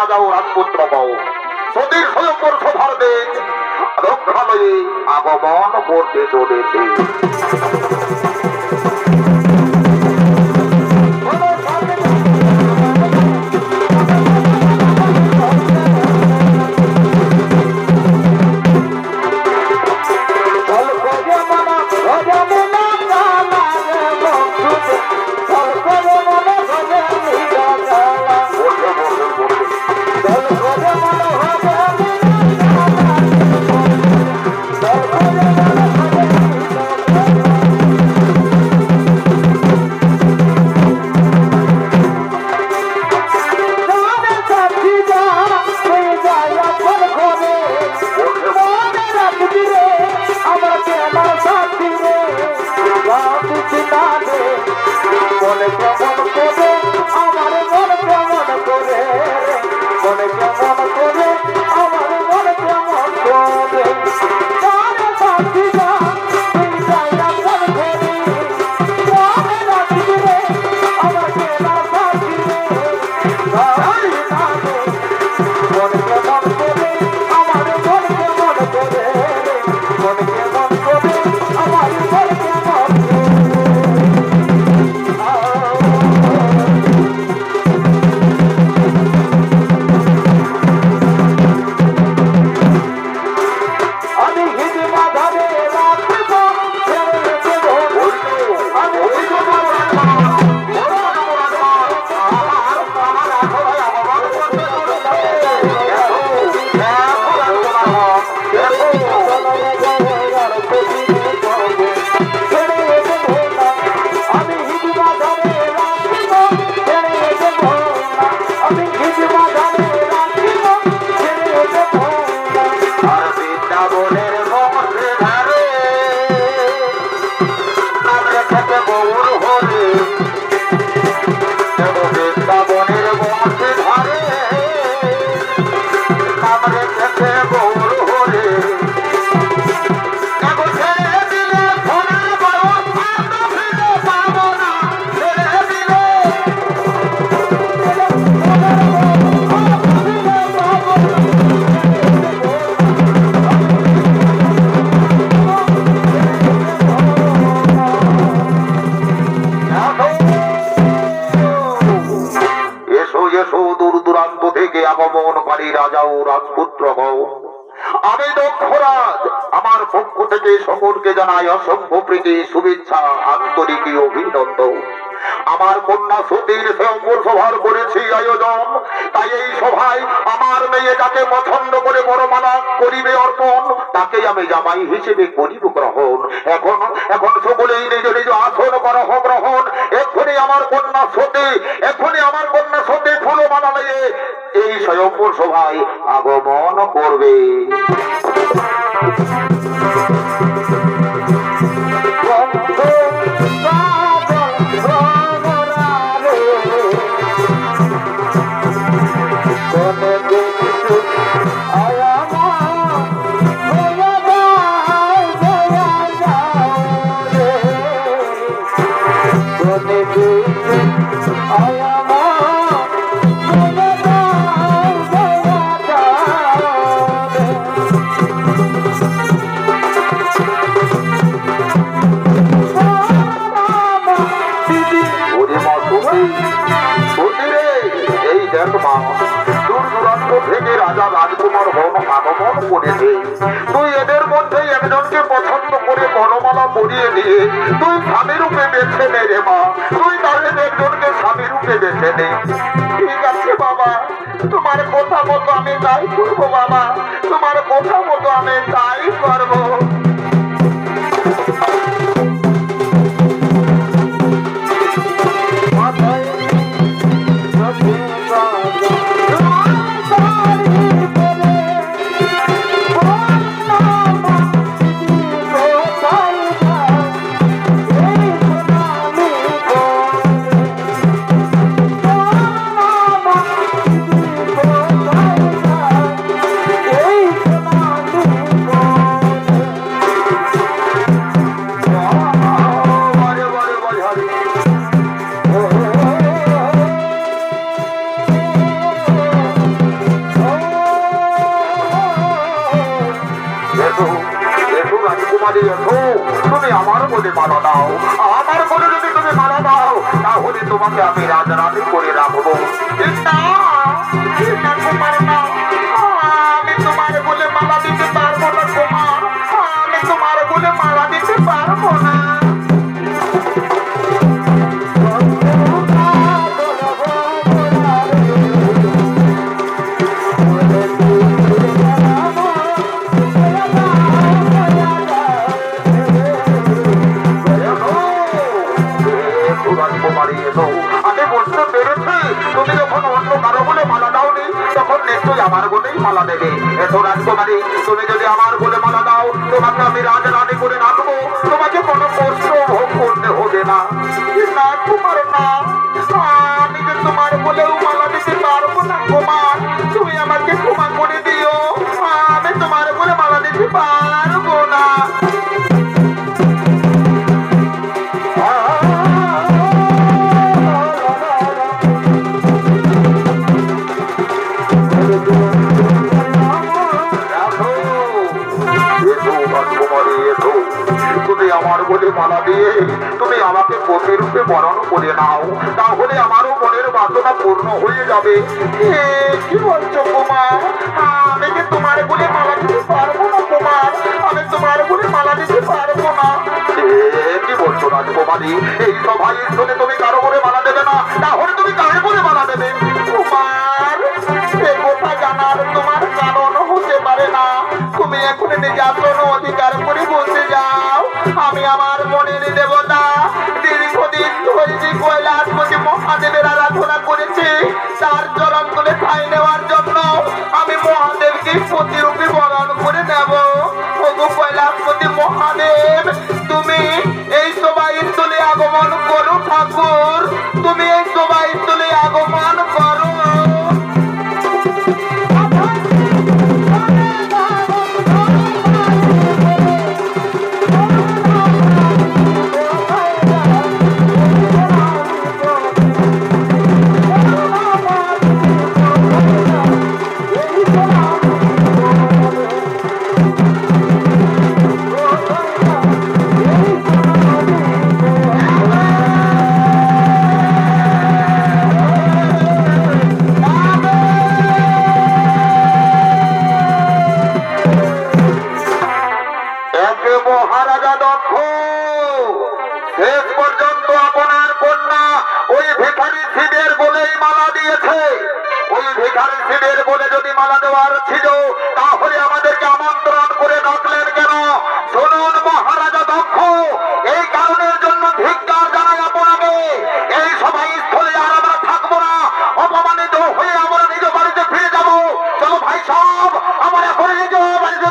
রাজা ও রাজপুত্র বউ সতীর স্বয়ংবর সভার দেশ রক্ষালয়ে আগমন করতে চলেছে। আগমনকারী রাজা ও রাজপুত্র হও, আমি দক্ষরাজ আমার পক্ষ থেকে সকলকে জানাই অসংখ্য প্রীতি, শুভেচ্ছা, আন্তরিক অভিনন্দন। আমার কন্যা সতীর স্বয়ংবর সভার করেছি আয়োজন, তাই এই সভায় আমার মেয়ে যাকে পছন্দ করে বরমালা করিবে অর্পণ, তাকে আমি জামাই হিসেবে করিব গ্রহণ। এখন এখন সকলেই নিজ নিজ আসন করহ গ্রহণ। এক্ষুনি আমার কন্যা সতী ফুলমালা নিয়ে এই স্বয়ংবর সভায় আগমন করবে। রাজকুমার হন আগমন করেছে, তুই এদের মধ্যে একজনকে পছন্দ করে বনমালা পরিয়ে দিয়ে তুই স্বামী রূপে বেছে নে রে মা, তুই তাদের একজনকে স্বামী রূপে বেছে নে। ঠিক আছে বাবা, তোমার কথা মতো আমি তাই করবো বাবা, তোমার কথা মতো আমি তাই করবো। বলে মালা দাও, আমার বলে যদি তুমি মালা দাও, তাহলে তোমাকে আমি রাজরানী করে রাখবো। না না কুমার না, আমি তোমার বলে মালা দিতে পারবো না কুমার, আমি তোমার বলে মালা দিতে পারবো না। আমি বুঝতে পেরেছি তুমি যখন অন্য কারো বলে মালা দাওনি, তখন নিশ্চয়ই আমার বলেই মালা দেবে। এতো রাজকুমারী, তুমি যদি আমার বলে মালা দাও, তোমাকে আমি রাজরানী করে রাখবো, তোমাকে কোনো কষ্ট ভোগ করতে হবে না। না কুমার না, আমি যে তোমার বলেও মালা দিতে পারবো না কুমার, তুমি আমাকে ক্ষমা করে দিও, আমি তোমার বলে মালা দিতে পারবো না। তুমি আমার বলে মালা দিয়ে তুমি আমাকে প্রতিরূপে বরণ করে নাও, তাহলে আমারও মনের বাসনা পূর্ণ হয়ে যাবে। কি বলছো কুমার, আমি যে তোমার বলে মালা দিতে পারবো না কুমার, আমি তোমার বলে মালা দিতে পারবো না। কি বলছো রাজকুমারী, এই সভায় শুনে তুমি কারো বলে মালা দেবে না, তাহলে তুমি কার বলে মালা দেবে? কুমার, সে কথা জানার তোমার কারণ হতে পারে না, তুমি এখন নির্যাতন অধিকার করে বলতে যাও। আমি আমার মনের দেবতা দীর্ঘদিন ধরে যে কৈলাসপতি মহাদেবের আরাধনা করেছি, তার চরণ করে ঠাঁই নেওয়ার জন্য আমি মহাদেবকে প্রতিরূপে বরণ করে নেব। ওগো কৈলাসপতি মহাদেব, তুমি এই সভাস্থলে আগমন করো ঠাকুর, তুমি এই সভাস্থলে আগমন করো। মহারাজা দক্ষ শেষ পর্যন্ত আপনার কন্যা ওই ভিখারি শিবের বলেই মালা দিয়েছে। ওই ভিখারি শিবের বলে যদি মালা দেওয়ার ছিল, তাহলে আমাদেরকে আমন্ত্রণ করে ডাকলেন কেন? শুনুন মহারাজা দক্ষ, এই কারণের জন্য ধিক্কার জানাই আপনাকে। এই সভায় স্থলে আর আমরা থাকবো না, অপমানিত হয়ে আমরা নিজ বাড়িতে ফিরে যাবো। চলো ভাই সব, আমরা এখন নিজ বাড়িতে